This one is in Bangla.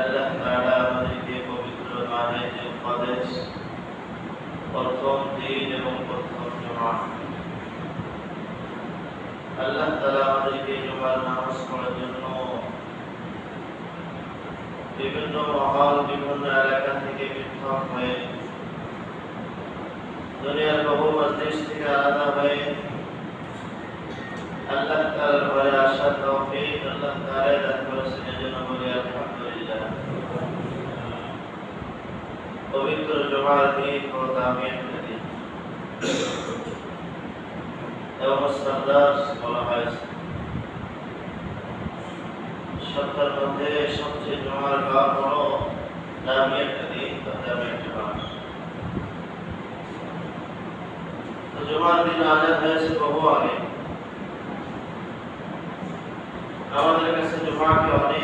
আল্লাহ তাআলা আমাদেরকে পবিত্র মাহে জিলকদের প্রথম দিন এবং প্রথম জুমা আল্লাহ তাআলা আমাদেরকে জুমার নামাজ পড়ার জন্য বিভিন্ন মহল বিভিন্ন এলাকা থেকে পৃথক হয়ে দুনিয়ার বহু মজলিস থেকে আলাদা হয়ে আল্লাহ তাআলার ঘরে আসার তৌফিক আল্লাহ তাআলা দান করেছেন। এজন্য বলি আলহামদুলিল্লাহ। পবিত্র জুমার দিন ও দামিয়াত দিন এবং মুসতাদাস বলা হয়েছে। সপ্তাহের মধ্যে সবচেয়ে জুমার কাজ হলো দামিয়াত দিন বা দামিয়াত মাস। তো জুমার দিন আজাদ হয়েছে বহু আগে। আমাদের কাছে জুমাকে অনেক